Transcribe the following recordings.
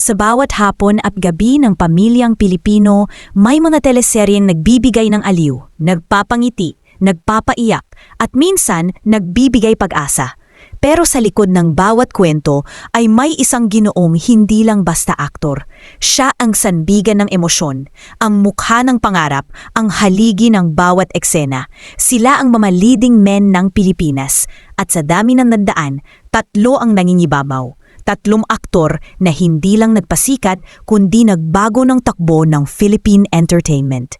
Sa bawat hapon at gabi ng pamilyang Pilipino, may mga teleseryeng nagbibigay ng aliw, nagpapangiti, nagpapaiyak, at minsan nagbibigay pag-asa. Pero sa likod ng bawat kwento ay may isang ginoong hindi lang basta aktor. Siya ang sanbigan ng emosyon, ang mukha ng pangarap, ang haligi ng bawat eksena. Sila ang mga leading men ng Pilipinas. At sa dami ng nandaan, 3 ang nangingibabaw. 3 aktor na hindi lang nagpasikat kundi nagbago ng takbo ng Philippine entertainment.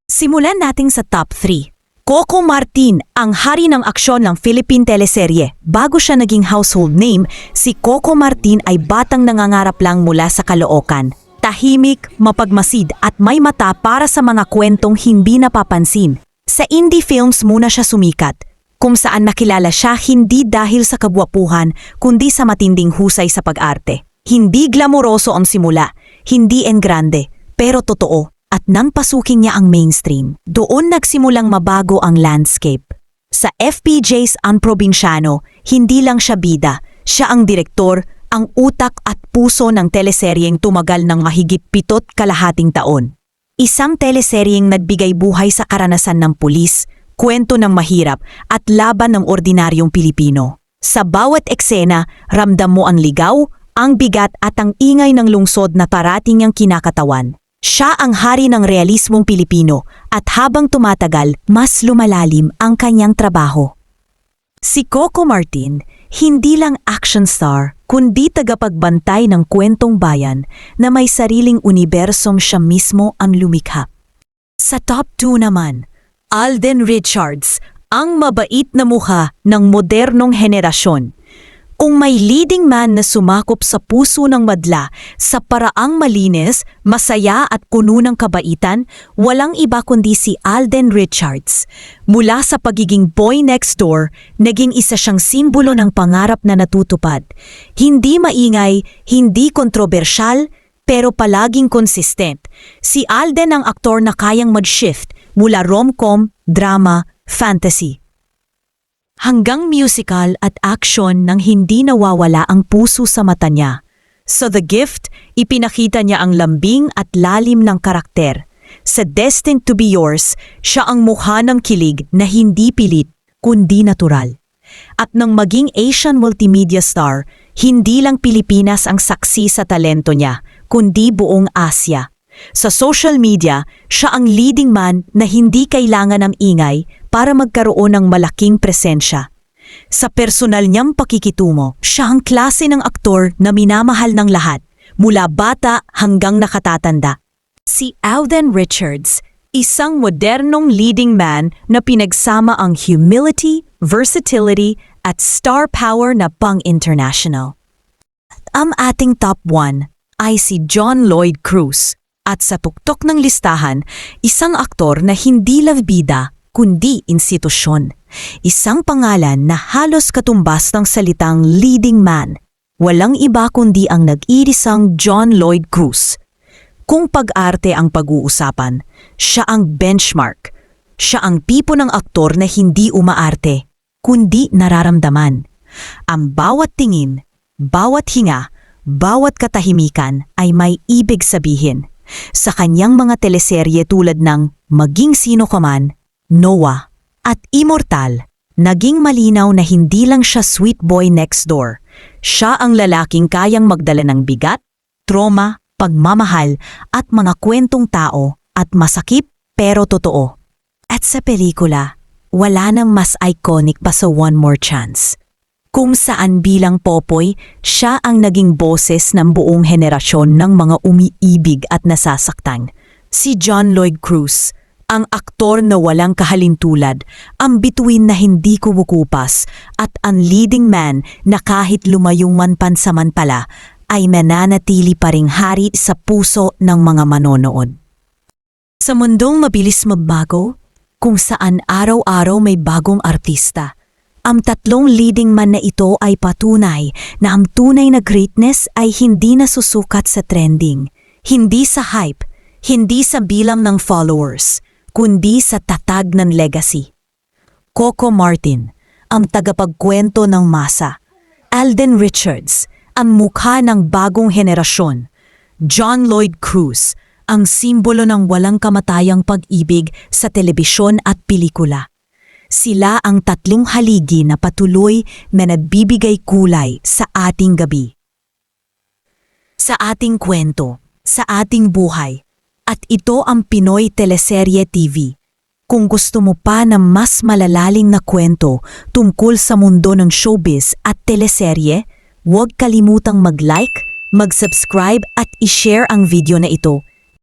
Simulan natin sa top 3. Coco Martin, ang hari ng aksyon ng Philippine teleserye. Bago siya naging household name, si Coco Martin ay batang nangangarap lang mula sa Caloocan. Tahimik, mapagmasid at may mata para sa mga kwentong hindi napapansin. Sa indie films muna siya sumikat, kung saan nakilala siya hindi dahil sa kabwapuhan kundi sa matinding husay sa pag-arte. Hindi glamoroso ang simula, hindi engrande, pero totoo. At nang pasukin niya ang mainstream, doon nagsimulang mabago ang landscape. Sa FPJ's Ang Probinsyano, hindi lang siya bida, siya ang direktor, ang utak at puso ng teleseryeng tumagal ng mahigit 7.5 taon. Isang teleseryeng nagbigay buhay sa karanasan ng pulis, kwento ng mahirap at laban ng ordinaryong Pilipino. Sa bawat eksena, ramdam mo ang ligaw, ang bigat at ang ingay ng lungsod na parating niyang kinakatawan. Siya ang hari ng realismong Pilipino at habang tumatagal, mas lumalalim ang kanyang trabaho. Si Coco Martin, hindi lang action star, kundi tagapagbantay ng kwentong bayan na may sariling unibersong siya mismo ang lumikha. Sa top 2 naman, Alden Richards, ang mabait na mukha ng modernong henerasyon. Kung may leading man na sumakop sa puso ng madla sa paraang malinis, masaya at puno ng kabaitan, walang iba kundi si Alden Richards. Mula sa pagiging boy next door, naging isa siyang simbolo ng pangarap na natutupad. Hindi maingay, hindi kontrobersyal, pero palaging consistent. Si Alden ang aktor na kayang mag-shift mula rom-com, drama, fantasy hanggang musical at action nang hindi nawawala ang puso sa mata niya. Sa The Gift, ipinakita niya ang lambing at lalim ng karakter. Sa Destined to be Yours, siya ang mukha ng kilig na hindi pilit, kundi natural. At nang maging Asian multimedia star, hindi lang Pilipinas ang saksi sa talento niya, kundi buong Asia. Sa social media, siya ang leading man na hindi kailangan ng ingay para magkaroon ng malaking presensya. Sa personal niyang pakikitungo, siya ang klase ng aktor na minamahal ng lahat, mula bata hanggang nakatatanda. Si Alden Richards, isang modernong leading man na pinagsama ang humility, versatility at star power na pang-international. Ang ating top 1 ay si John Lloyd Cruz. At sa tuktok ng listahan, isang aktor na hindi lang bida, kundi institusyon. Isang pangalan na halos katumbas ng salitang leading man. Walang iba kundi ang nag-iisang John Lloyd Cruz. Kung pag-arte ang pag-uusapan, siya ang benchmark. Siya ang tipo ng aktor na hindi umaarte, kundi nararamdaman. Ang bawat tingin, bawat hinga, bawat katahimikan ay may ibig sabihin. Sa kanyang mga teleserye tulad ng Maging Sino Ka Man, Noah, at Immortal, naging malinaw na hindi lang siya sweet boy next door. Siya ang lalaking kayang magdala ng bigat, trauma, pagmamahal at mga kwentong tao at masakit pero totoo. At sa pelikula, wala nang mas iconic pa sa One More Chance. Kung saan bilang Popoy, siya ang naging boses ng buong henerasyon ng mga umiibig at nasasaktan. Si John Lloyd Cruz, ang aktor na walang kahalintulad, ang bituin na hindi kumukupas, at ang leading man na kahit lumayong man pansamantala, ay mananatili pa ring hari sa puso ng mga manonood. Sa mundong mabilis magbago, kung saan araw-araw may bagong artista, ang 3 leading man na ito ay patunay na ang tunay na greatness ay hindi nasusukat sa trending, hindi sa hype, hindi sa bilang ng followers, kundi sa tatag ng legacy. Coco Martin, ang tagapagkwento ng masa. Alden Richards, ang mukha ng bagong henerasyon. John Lloyd Cruz, ang simbolo ng walang kamatayang pag-ibig sa telebisyon at pelikula. Sila ang tatlong haligi na patuloy na nagbibigay kulay sa ating gabi. Sa ating kwento, sa ating buhay, at ito ang Pinoy Teleserye TV. Kung gusto mo pa ng mas malalalim na kwento tungkol sa mundo ng showbiz at teleserye, huwag kalimutang mag-like, mag-subscribe at i-share ang video na ito